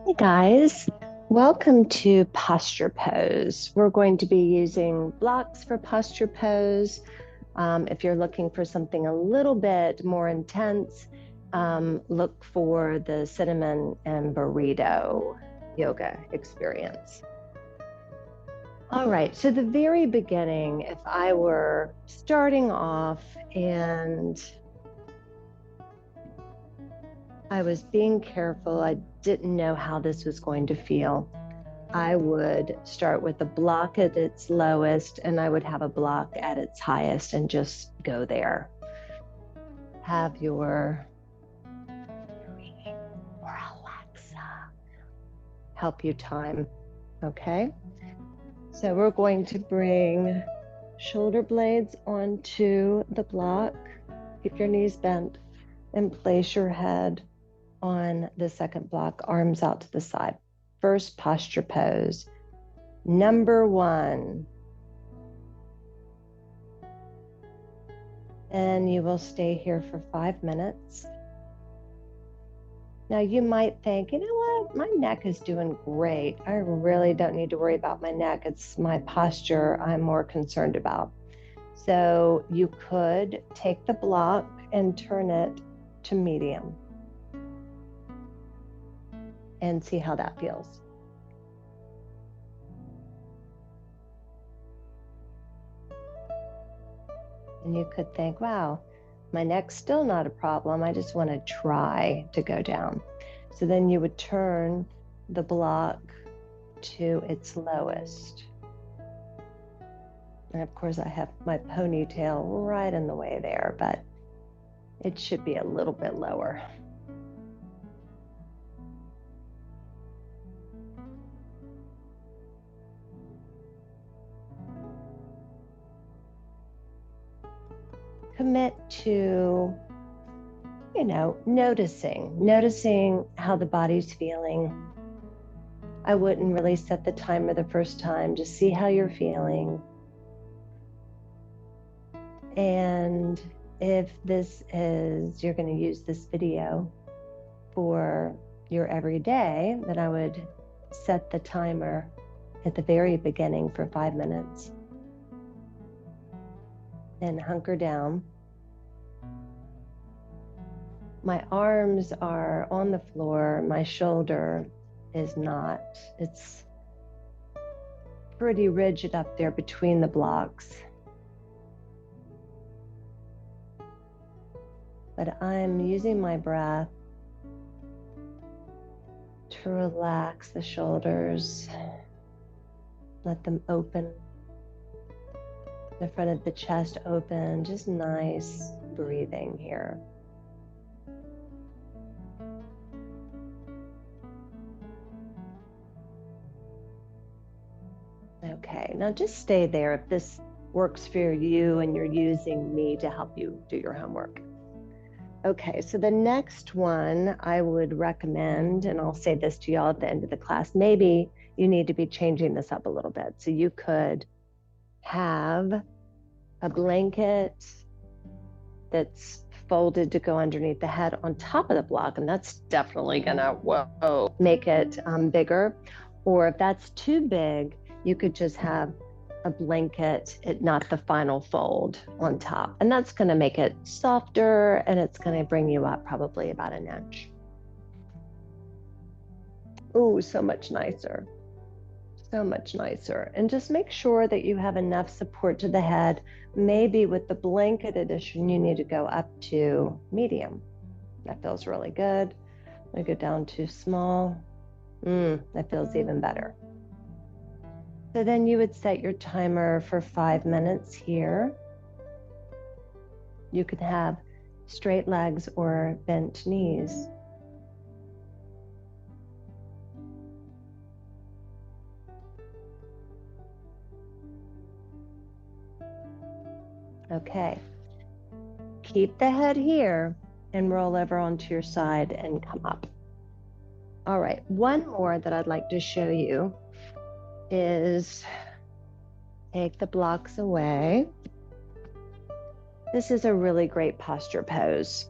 Hey guys, welcome to posture pose. We're going to be using blocks for posture pose. If you're looking for something a little bit more intense, look for the cinnamon and burrito yoga experience. All right, so the very beginning, if I were starting off and I was being careful, I didn't know how this was going to feel. I would start with a block at its lowest and I would have a block at its highest and just go there. Have your Siri or Alexa help you time, okay? So we're going to bring shoulder blades onto the block. Keep your knees bent and place your head on the second block, arms out to the side. First posture pose. Number one. And you will stay here for 5 minutes. Now you might think, you know what, my neck is doing great. I really don't need to worry about my neck. It's my posture I'm more concerned about. So you could take the block and turn it to medium and see how that feels. And you could think, wow, my neck's still not a problem. I just want to try to go down. So then you would turn the block to its lowest. And of course, I have my ponytail right in the way there, but it should be a little bit lower. Commit to, noticing how the body's feeling. I wouldn't really set the timer the first time, just see how you're feeling. And if you're going to use this video for your everyday, then I would set the timer at the very beginning for 5 minutes. And hunker down. My arms are on the floor, my shoulder is not. It's pretty rigid up there between the blocks. But I'm using my breath to relax the shoulders, let them open, the front of the chest open, just nice breathing here. Okay, now just stay there if this works for you and you're using me to help you do your homework. Okay, so the next one I would recommend, and I'll say this to y'all at the end of the class, maybe you need to be changing this up a little bit. So you could have a blanket that's folded to go underneath the head on top of the block, and that's definitely gonna make it bigger. Or if that's too big, you could just have a blanket, not the final fold on top. And that's gonna make it softer and it's gonna bring you up probably about an inch. Oh, so much nicer. So much nicer. And just make sure that you have enough support to the head. Maybe with the blanket edition, you need to go up to medium. That feels really good. I go down too small. That feels even better. So then you would set your timer for 5 minutes here. You could have straight legs or bent knees. Okay. Keep the head here and roll over onto your side and come up. All right, one more that I'd like to show you is take the blocks away. This is a really great posture pose.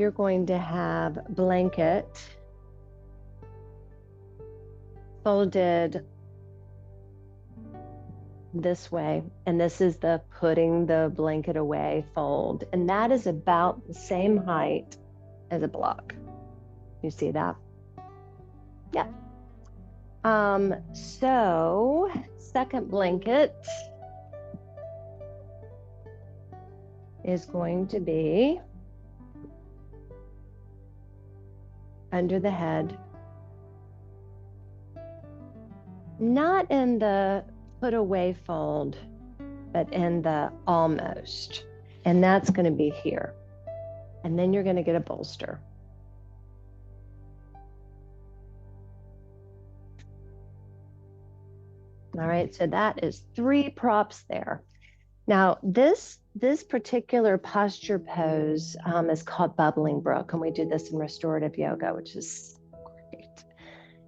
you're going to have blanket folded this way, and this is the putting the blanket away fold, and that is about the same height as a block. You see that? Yeah. So second blanket is going to be under the head, not in the put away fold, but in the almost. And that's going to be here. And then you're going to get a bolster. All right, so that is 3 props there. Now, this particular posture pose is called Bubbling Brook, and we do this in restorative yoga, which is great.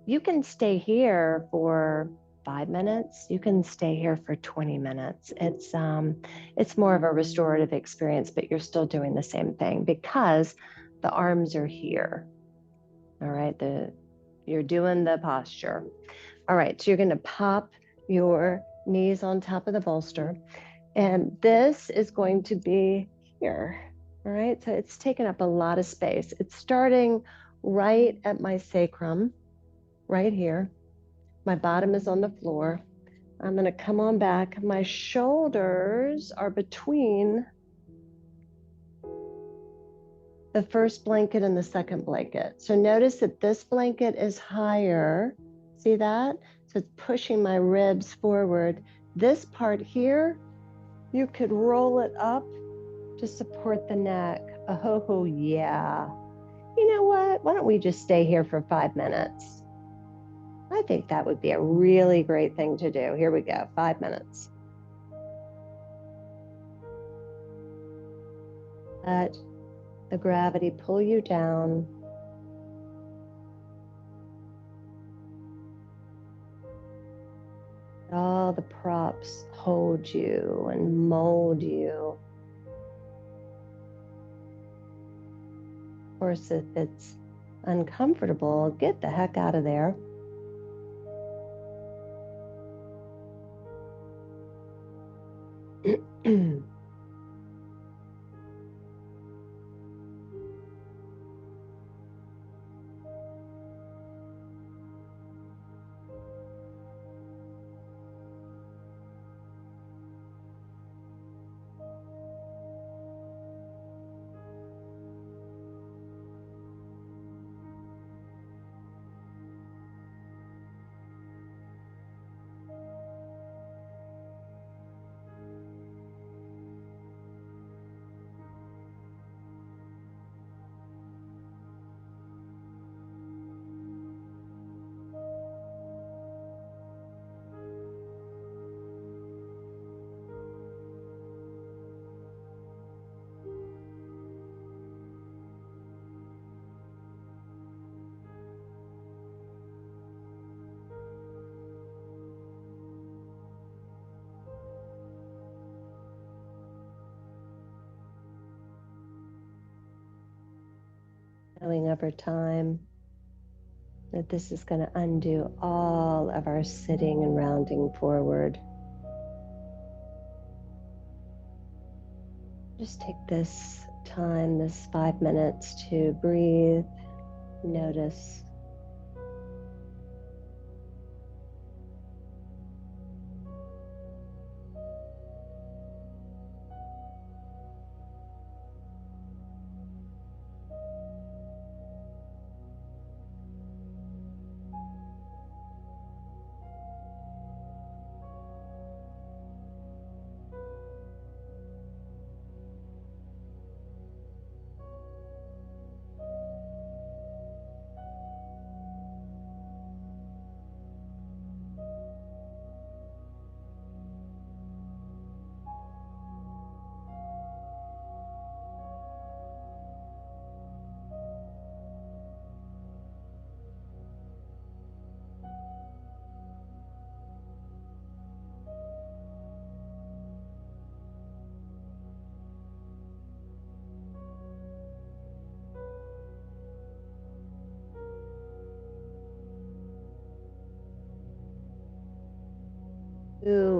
You can stay here for 5 minutes. You can stay here for 20 minutes. It's more of a restorative experience, but you're still doing the same thing because the arms are here. All right, you're doing the posture. All right, so you're going to pop your knees on top of the bolster, and this is going to be here. All right, so it's taken up a lot of space. It's starting right at my sacrum, right here. My bottom is on the floor. I'm going to come on back. My shoulders are between the first blanket and the second blanket. So notice that this blanket is higher. See that? So it's pushing my ribs forward. This part here, you could roll it up to support the neck. Oh, yeah. You know what? Why don't we just stay here for 5 minutes? I think that would be a really great thing to do. Here we go, 5 minutes. Let the gravity pull you down. All the props hold you and mold you. Of course, if it's uncomfortable, get the heck out of there. Knowing over time that this is going to undo all of our sitting and rounding forward. Just take this time, this 5 minutes, to breathe, notice.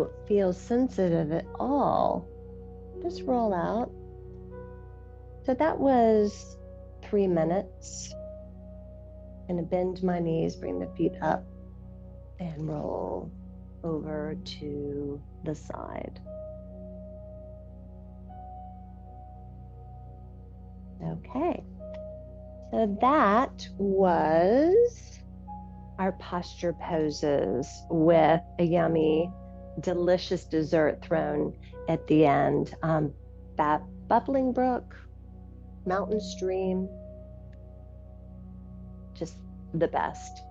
you feel sensitive at all, just roll out. So that was 3 minutes. I'm going to bend my knees, bring the feet up, and roll over to the side. Okay, so that was our posture poses with a yummy, delicious dessert thrown at the end. That bubbling brook, mountain stream, just the best.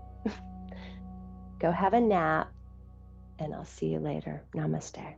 Go have a nap, and I'll see you later. Namaste.